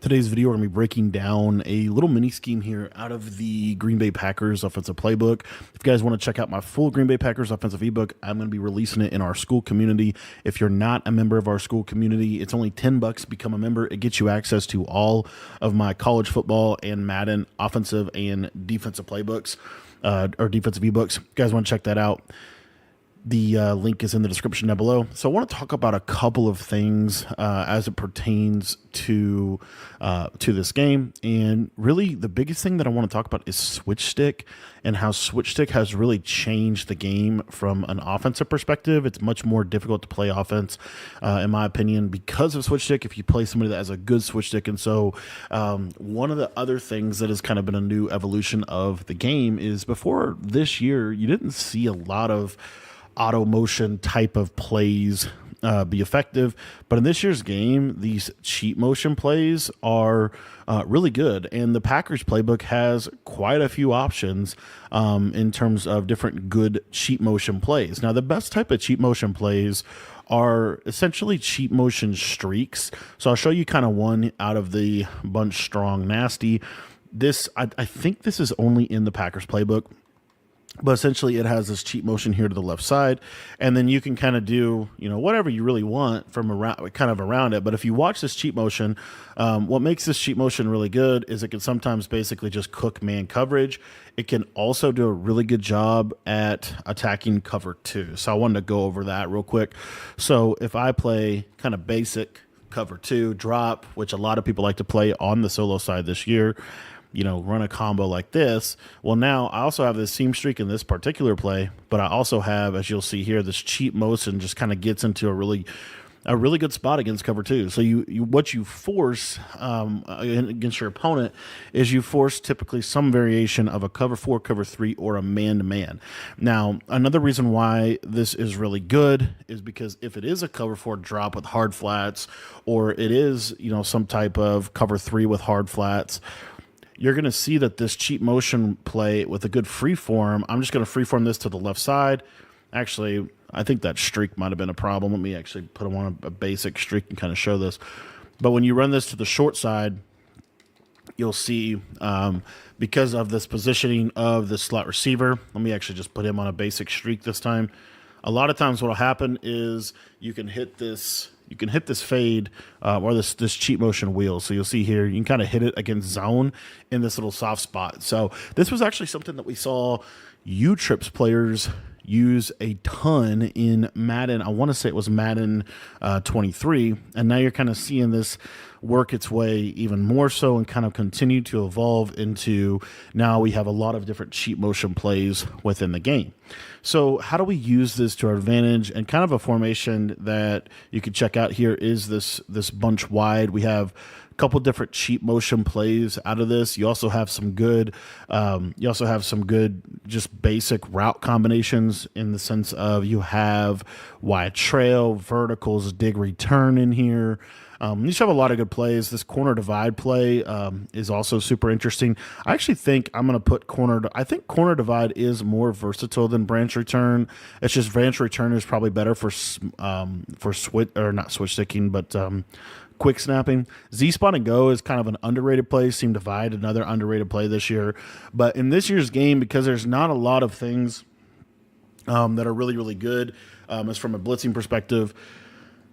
Today's video, we're going to be breaking down a little mini scheme here out of the Green Bay Packers offensive playbook. If you guys want to check out my full Green Bay Packers offensive ebook, I'm going to be releasing it in our school community. If you're not a member of our school community, it's only $10 to become a member. It gets you access to all of my college football and Madden offensive and defensive playbooks or defensive ebooks. If you guys want to check that out, the link is in the description down below. So I want to talk about a couple of things as it pertains to this game. And really the biggest thing that I want to talk about is switch stick and how switch stick has really changed the game from an offensive perspective. It's much more difficult to play offense, in my opinion, because of switch stick if you play somebody that has a good switch stick. And so one of the other things that has kind of been a new evolution of the game is before this year, you didn't see a lot of auto motion type of plays be effective. But in this year's game, these cheat motion plays are really good. And the Packers playbook has quite a few options in terms of different good cheat motion plays. Now, the best type of cheat motion plays are essentially cheat motion streaks. So I'll show you kind of one out of the bunch. Strong nasty. This, I think this is only in the Packers playbook. But essentially, it has this cheat motion here to the left side, and then you can kind of do, whatever you really want from around, kind of around it. But if you watch this cheat motion, what makes this cheat motion really good is it can sometimes basically just cook man coverage. It can also do a really good job at attacking cover two. So I wanted to go over that real quick. So if I play kind of basic cover two drop, which a lot of people like to play on the solo side this year, run a combo like this. Well, now I also have this seam streak in this particular play, but I also have, as you'll see here, this cheat motion just kind of gets into a really good spot against cover two. So what you force against your opponent is you force typically some variation of a cover four, cover three, or a man-to-man. Now, another reason why this is really good is because if it is a cover four drop with hard flats, or it is, some type of cover three with hard flats, you're going to see that this cheat motion play with a good freeform, I'm just going to freeform this to the left side. Actually, I think that streak might have been a problem. Let me actually put them on a basic streak and kind of show this. But when you run this to the short side, you'll see because of this positioning of the slot receiver, let me actually just put him on a basic streak this time. A lot of times what will happen is you can hit this fade or this cheat motion wheel. So you'll see here, you can kind of hit it against zone in this little soft spot. So this was actually something that we saw U-Trips players use a ton in Madden. I want to say it was Madden 23. And now you're kind of seeing this work its way even more so and kind of continue to evolve into now we have a lot of different cheat motion plays within the game. So how do we use this to our advantage? And kind of a formation that you can check out here is this bunch wide. We have a couple different cheat motion plays out of this. You also have some good just basic route combinations in the sense of you have wide trail, verticals, dig return in here. You just have a lot of good plays. This corner divide play is also super interesting. I actually think I'm going to put I think corner divide is more versatile than branch return. It's just branch return is probably better for switch, or not switch sticking, but quick snapping. Z-spot and go is kind of an underrated play. Seam divide, another underrated play this year. But in this year's game, because there's not a lot of things that are really, really good as from a blitzing perspective,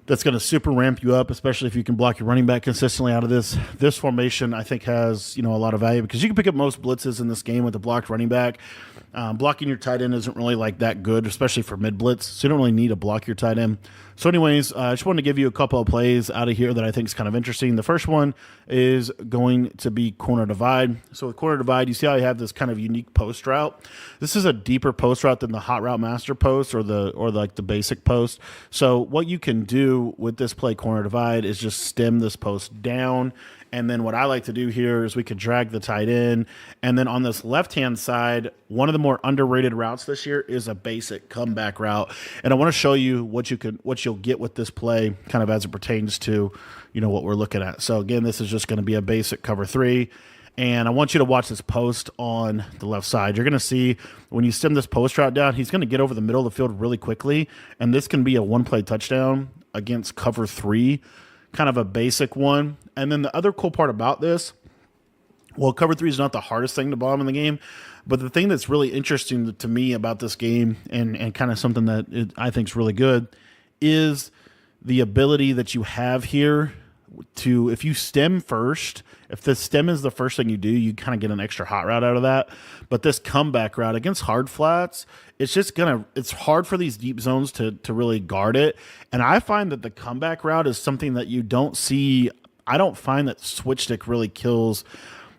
that's going to super ramp you up, especially if you can block your running back consistently out of this. This formation, I think, has a lot of value because you can pick up most blitzes in this game with a blocked running back. Blocking your tight end isn't really like that good, especially for mid blitz. So you don't really need to block your tight end. So anyways, I just wanted to give you a couple of plays out of here that I think is kind of interesting. The first one is going to be corner divide. So with corner divide, you see how I have this kind of unique post route. This is a deeper post route than the hot route master post or like the basic post. So what you can do with this play corner divide is just stem this post down. And then what I like to do here is we can drag the tight end. And then on this left-hand side, one of the more underrated routes this year is a basic comeback route. And I want to show you what you'll get with this play kind of as it pertains to, what we're looking at. So again, this is just going to be a basic cover three. And I want you to watch this post on the left side. You're going to see when you stem this post route down, he's going to get over the middle of the field really quickly. And this can be a one-play touchdown against cover three kind of a basic one. And then the other cool part about this, well, cover three is not the hardest thing to bomb in the game, but the thing that's really interesting to me about this game, and kind of something that I think is really good, is the ability that you have here to, if you stem first, if the stem is the first thing you do, you kind of get an extra hot route out of that. But this comeback route against hard flats, it's hard for these deep zones to really guard it. And I find that the comeback route is something that you don't see. I don't find that switch stick really kills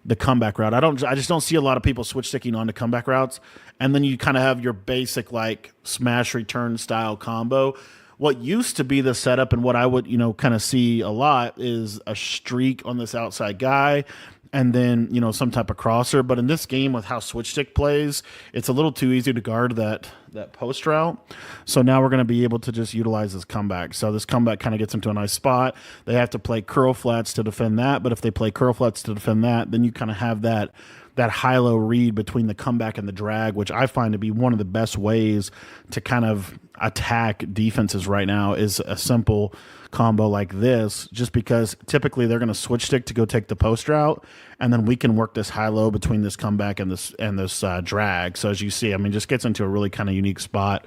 the comeback route. I just don't see a lot of people switch sticking onto comeback routes. And then you kind of have your basic like smash return style combo. What used to be the setup, and what I would, kind of see a lot, is a streak on this outside guy and then, some type of crosser. But in this game, with how switch stick plays, it's a little too easy to guard that post route. So now we're going to be able to just utilize this comeback. So this comeback kind of gets into a nice spot. They have to play curl flats to defend that. But if they play curl flats to defend that, then you kind of have that high-low read between the comeback and the drag, which I find to be one of the best ways to kind of attack defenses right now, is a simple combo like this, just because typically they're going to switch stick to go take the post route, and then we can work this high-low between this comeback and this drag. So as you see, just gets into a really kind of unique spot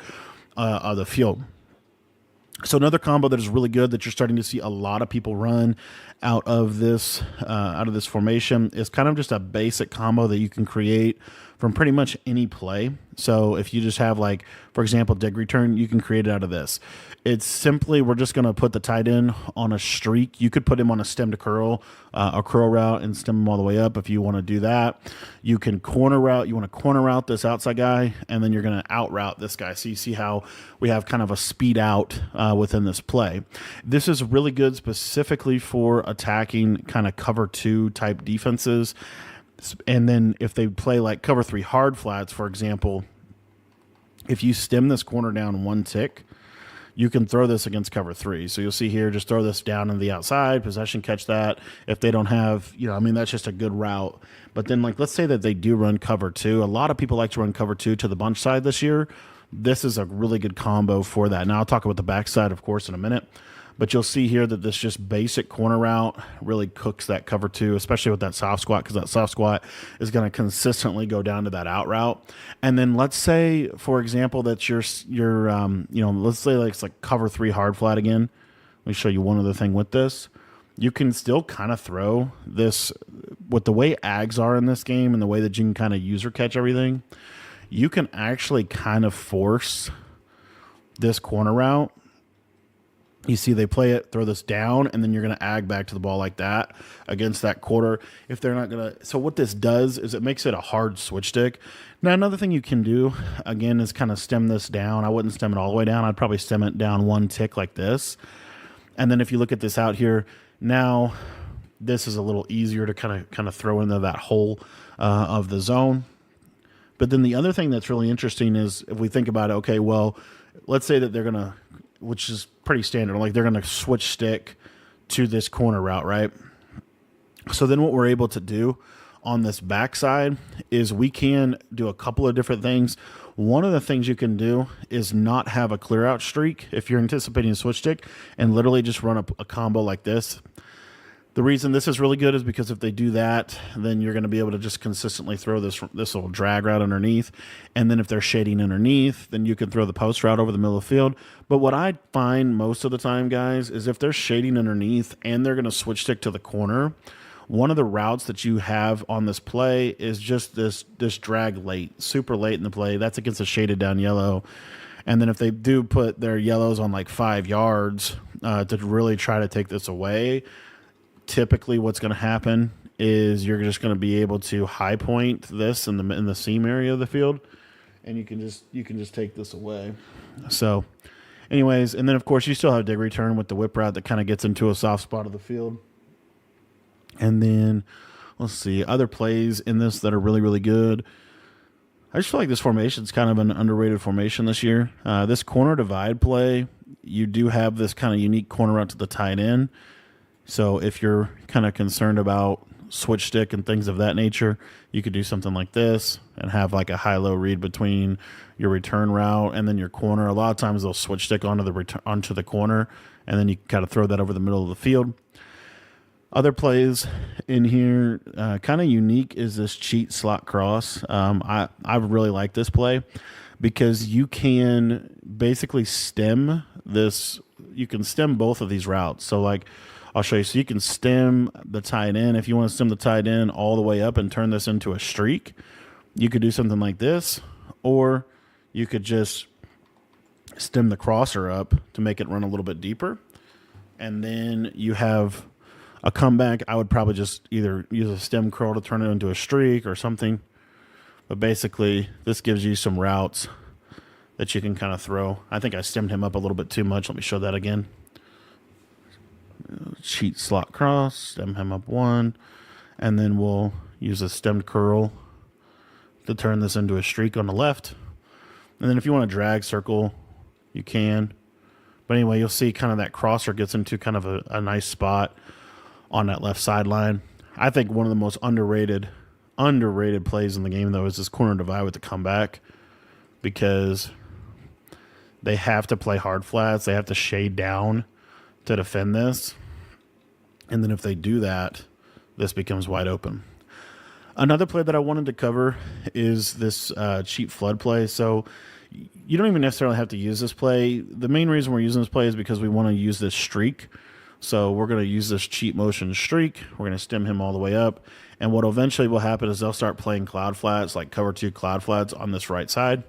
of the field. So another combo that is really good that you're starting to see a lot of people run out of this formation is kind of just a basic combo that you can create from pretty much any play. So if you just have, like, for example, dig return, you can create it out of this. It's simply, we're just going to put the tight end on a streak. You could put him on a stem to curl, a curl route, and stem him all the way up if you want to do that. You can corner route. You want to corner route this outside guy, and then you're going to out route this guy. So you see how we have kind of a speed out within this play. This is really good specifically for attacking kind of cover two type defenses. And then if they play like cover three hard flats, for example, if you stem this corner down one tick, you can throw this against cover three. So you'll see here, just throw this down in the outside, possession, catch that. If they don't have, that's just a good route. But then, like, let's say that they do run cover two. A lot of people like to run cover two to the bunch side this year. This is a really good combo for that. Now I'll talk about the backside, of course, in a minute. But you'll see here that this just basic corner route really cooks that cover two, especially with that soft squat, because that soft squat is going to consistently go down to that out route. And then let's say, for example, that let's say like it's like cover three hard flat again. Let me show you one other thing with this. You can still kind of throw this with the way ags are in this game and the way that you can kind of user catch everything. You can actually kind of force this corner route. You see they play it, throw this down, and then you're going to ag back to the ball like that against that quarter. If they're not going to, so what this does is it makes it a hard switch stick. Now, another thing you can do, again, is kind of stem this down. I wouldn't stem it all the way down. I'd probably stem it down one tick like this. And then if you look at this out here, now this is a little easier to kind of throw into that hole of the zone. But then the other thing that's really interesting is if we think about it, okay, well, let's say that they're going to, which is pretty standard, like they're going to switch stick to this corner route, right? So then what we're able to do on this backside is we can do a couple of different things. One of the things you can do is not have a clear out streak if you're anticipating a switch stick, and literally just run a combo like this. The reason this is really good is because if they do that, then you're going to be able to just consistently throw this little drag route underneath. And then if they're shading underneath, then you can throw the post route over the middle of the field. But what I find most of the time, guys, is if they're shading underneath and they're going to switch stick to the corner, one of the routes that you have on this play is just this drag late, super late in the play. That's against a shaded down yellow. And then if they do put their yellows on like 5 yards to really try to take this away, typically what's going to happen is you're just going to be able to high point this in the seam area of the field, and you can just take this away. So anyways, and then of course you still have dig return with the whip route that kind of gets into a soft spot of the field. And then let's see other plays in this that are really, really good. I just feel like this formation is kind of an underrated formation this year. This corner divide play, you do have this kind of unique corner route to the tight end. So if you're kind of concerned about switch stick and things of that nature, you could do something like this and have like a high-low read between your return route and then your corner. A lot of times they'll switch stick onto the corner, and then you kind of throw that over the middle of the field. Other plays in here, kind of unique, is this cheat slot cross. I really like this play because you can basically stem this. You can stem both of these routes. So like, I'll show you. So you can stem the tight end. If you want to stem the tight end all the way up and turn this into a streak, you could do something like this, or you could just stem the crosser up to make it run a little bit deeper. And then you have a comeback. I would probably just either use a stem curl to turn it into a streak or something. But basically, this gives you some routes that you can kind of throw. I think I stemmed him up a little bit too much. Let me show that again. Cheat slot cross, stem him up one, and then we'll use a stemmed curl to turn this into a streak on the left. And then if you want to drag circle, you can. But anyway, you'll see kind of that crosser gets into kind of a nice spot on that left sideline. I think one of the most underrated plays in the game, though, is this corner divide with the comeback, because they have to play hard flats. They have to shade down to defend this. And then if they do that, this becomes wide open. Another play that I wanted to cover is this cheat flood play. So you don't even necessarily have to use this play. The main reason we're using this play is because we want to use this streak. So we're going to use this cheat motion streak. We're going to stem him all the way up. And what eventually will happen is they'll start playing cloud flats, like cover two cloud flats on this right side.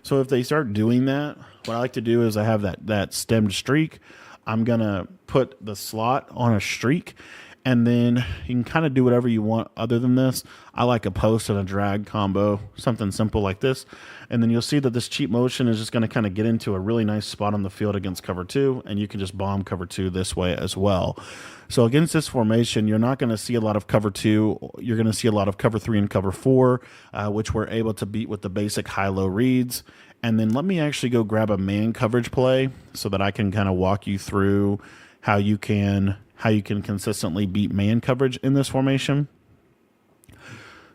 So if they start doing that, what I like to do is I have that stemmed streak. I'm going to put the slot on a streak, and then you can kind of do whatever you want other than this. I like a post and a drag combo, something simple like this. And then you'll see that this cheat motion is just going to kind of get into a really nice spot on the field against cover two, and you can just bomb cover two this way as well. So against this formation, you're not going to see a lot of cover two. You're going to see a lot of cover three and cover four, which we're able to beat with the basic high-low reads. And then let me actually go grab a man coverage play so that I can kind of walk you through how you can consistently beat man coverage in this formation.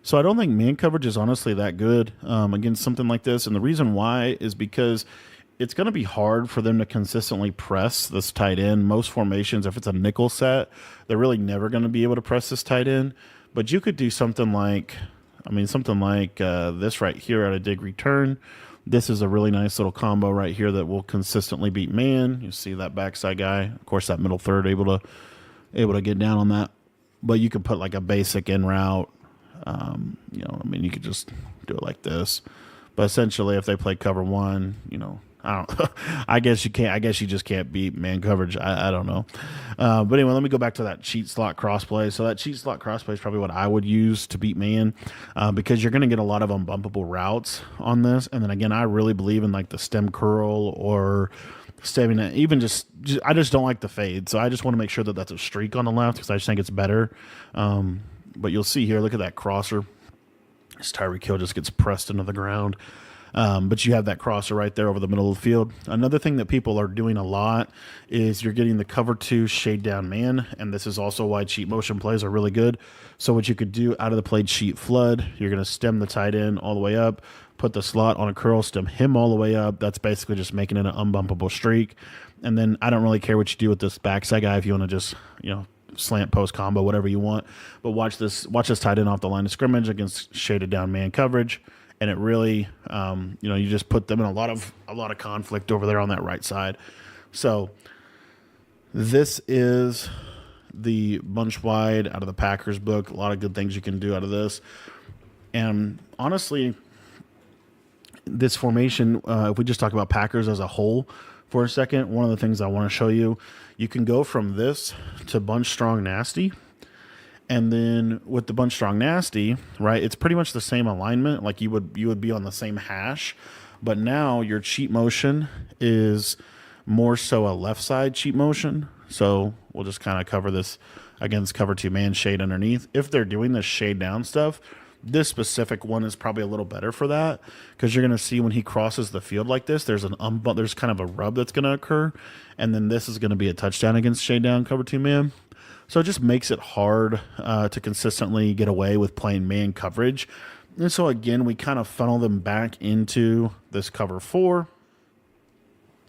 So I don't think man coverage is honestly that good against something like this. And the reason why is because it's going to be hard for them to consistently press this tight end. Most formations, if it's a nickel set, they're really never going to be able to press this tight end. But you could do something like, this right here at a dig return. This is a really nice little combo right here that will consistently beat man. You see that backside guy, of course, that middle third able to get down on that. But you could put like a basic in route. You could just do it like this. But essentially, if they play cover one, I don't. I guess you can't. I guess you just can't beat man coverage. I don't know. But anyway, let me go back to that cheat slot crossplay. So that cheat slot crossplay is probably what I would use to beat man, because you're going to get a lot of unbumpable routes on this. And then again, I really believe in like the stem curl or stemming it. Even just I just don't like the fade. So I just want to make sure that that's a streak on the left because I just think it's better. But you'll see here. Look at that crosser. This Tyreek Hill just gets pressed into the ground. But you have that crosser right there over the middle of the field. Another thing that people are doing a lot is you're getting the cover two shade down man, and this is also why cheat motion plays are really good. So what you could do out of the play cheat flood, you're going to stem the tight end all the way up, put the slot on a curl, stem him all the way up. That's basically just making it an unbumpable streak. And then I don't really care what you do with this backside guy if you want to just, slant post combo, whatever you want. But watch this tight end off the line of scrimmage against shaded down man coverage. And it really, you just put them in a lot of conflict over there on that right side. So this is the bunch wide out of the Packers book. A lot of good things you can do out of this. And honestly, this formation, if we just talk about Packers as a whole for a second, one of the things I want to show you, you can go from this to bunch strong nasty. And then with the bunch strong nasty, right, it's pretty much the same alignment. Like you would be on the same hash, but now your cheat motion is more so a left side cheat motion. So we'll just kind of cover this against cover two man shade underneath. If they're doing this shade down stuff, this specific one is probably a little better for that, because you're going to see when he crosses the field like this, there's kind of a rub that's going to occur, and then this is going to be a touchdown against shade down cover two man. So it just makes it hard to consistently get away with playing man coverage. And so again, we kind of funnel them back into this cover 4,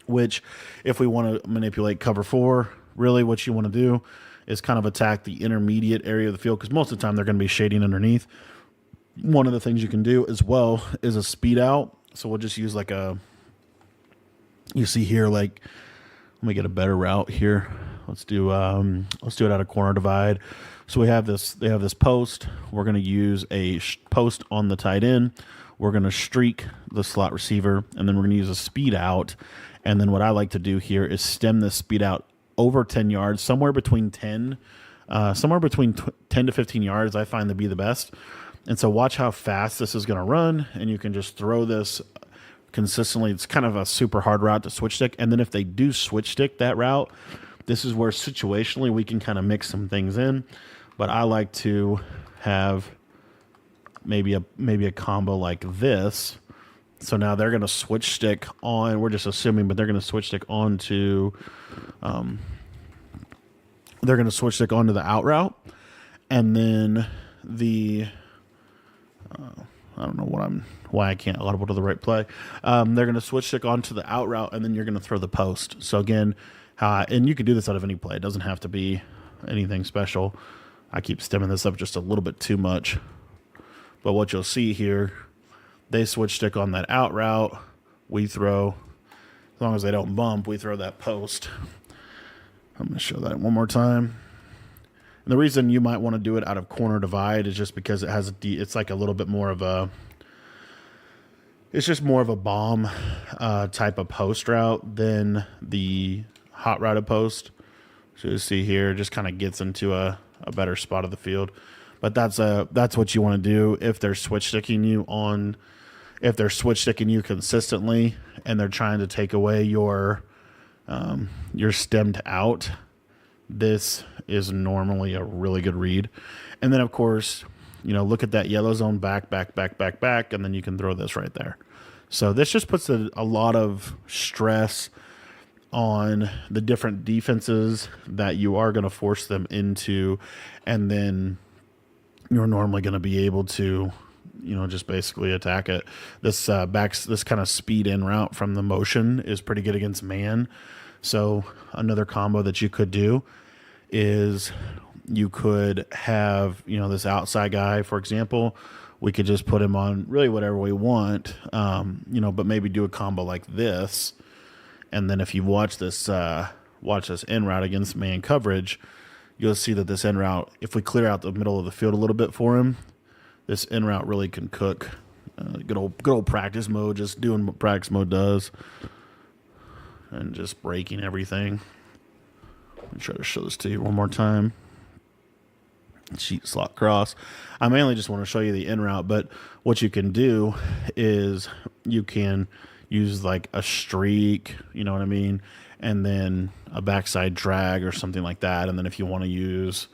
which if we want to manipulate cover 4, really what you want to do is kind of attack the intermediate area of the field, because most of the time they're going to be shading underneath. One of the things you can do as well is a speed out. So we'll just use like a, you see here, like, let me get a better route here. Let's do it out of corner divide. So we have this, they have this post. We're going to use a post on the tight end. We're going to streak the slot receiver, and then we're going to use a speed out. And then what I like to do here is stem this speed out over 10 yards, somewhere between 10 to 15 yards, I find to be the best. And so watch how fast this is going to run, and you can just throw this consistently. It's kind of a super hard route to switch stick. And then if they do switch stick that route, this is where situationally we can kind of mix some things in. But I like to have maybe a combo like this. So now they're going to switch stick on, we're just assuming, but they're going to switch stick onto the out route. And then the I don't know why I can't audible to the right play. They're going to switch stick onto the out route, and then you're going to throw the post. So again, and you can do this out of any play. It doesn't have to be anything special. I keep stemming this up just a little bit too much. But what you'll see here, they switch stick on that out route. We throw, as long as they don't bump, we throw that post. I'm going to show that one more time. And the reason you might want to do it out of corner divide is just because it has it's like a little bit more of a, it's just more of a bomb type of post route than the hot routed post. So you see here, just kind of gets into a better spot of the field. But that's what you want to do if they're switch sticking you on, if they're switch sticking you consistently and they're trying to take away your stemmed out. This is normally a really good read. And then of course, look at that yellow zone, back, and then you can throw this right there. So this just puts a lot of stress on the different defenses that you are going to force them into, and then you're normally going to be able to, just basically attack it. This this kind of speed in route from the motion is pretty good against man. So another combo that you could do is you could have, this outside guy, for example, we could just put him on really whatever we want, but maybe do a combo like this. And then if you watch this in route against man coverage, you'll see that this in route, if we clear out the middle of the field a little bit for him, this in route really can cook. Good old practice mode, just doing what practice mode does, and just breaking everything. Let me try to show this to you one more time. Sheet slot cross. I mainly just want to show you the in route, but what you can do is you can use like a streak, you know what I mean? And then a backside drag or something like that. And then if you want to use,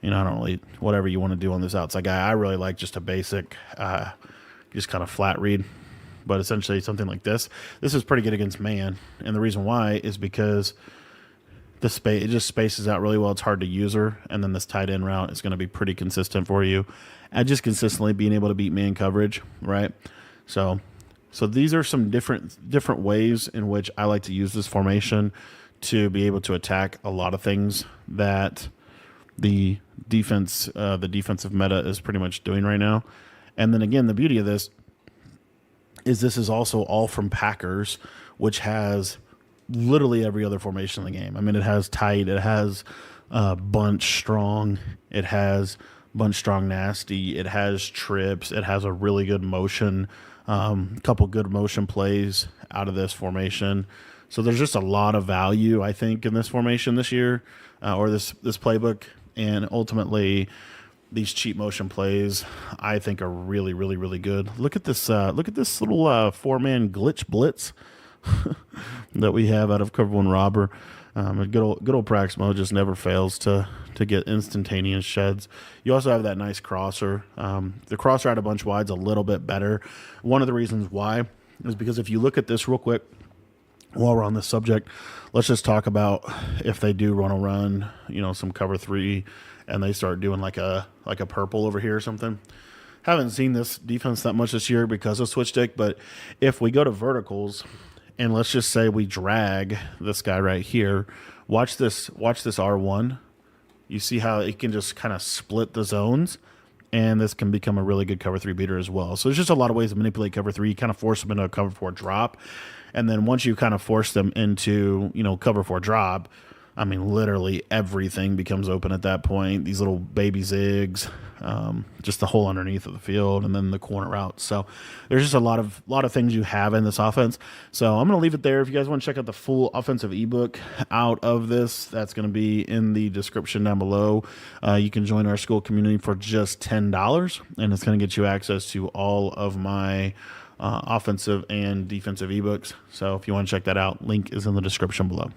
I don't really, whatever you want to do on this outside guy, I really like just a basic, just kind of flat read. But essentially something like this. This is pretty good against man. And the reason why is because it just spaces out really well. It's hard to use her. And then this tight end route is going to be pretty consistent for you. And just consistently being able to beat man coverage, right? So these are some different ways in which I like to use this formation to be able to attack a lot of things that the defensive meta is pretty much doing right now. And then again, the beauty of this is also all from Packers, which has literally every other formation in the game. I mean, it has tight, it has bunch strong, it has bunch strong nasty, it has trips, it has a really good motion, couple good motion plays out of this formation. So there's just a lot of value, I think, in this formation this year, or this playbook. And ultimately, these cheap motion plays, I think, are really, really, really good. Look at this little four-man glitch blitz that we have out of Cover One Robber. A good old practice mode just never fails to get instantaneous sheds. You also have that nice crosser. The crosser out of bunch wide's a little bit better. One of the reasons why is because if you look at this real quick, while we're on this subject, let's just talk about if they do run a run, some cover three, and they start doing like a purple over here or something. Haven't seen this defense that much this year because of switch stick, but if we go to verticals and let's just say we drag this guy right here, watch this R1. You see how it can just kind of split the zones, and this can become a really good cover three beater as well. So there's just a lot of ways to manipulate cover three. You kind of force them into a cover four drop, and then once you kind of force them into cover four drop, I mean, literally everything becomes open at that point. These little baby zigs, just the whole underneath of the field, and then the corner routes. So there's just a lot of things you have in this offense. So I'm going to leave it there. If you guys want to check out the full offensive ebook out of this, that's going to be in the description down below. You can join our school community for just $10, and it's going to get you access to all of my offensive and defensive ebooks. So if you want to check that out, link is in the description below.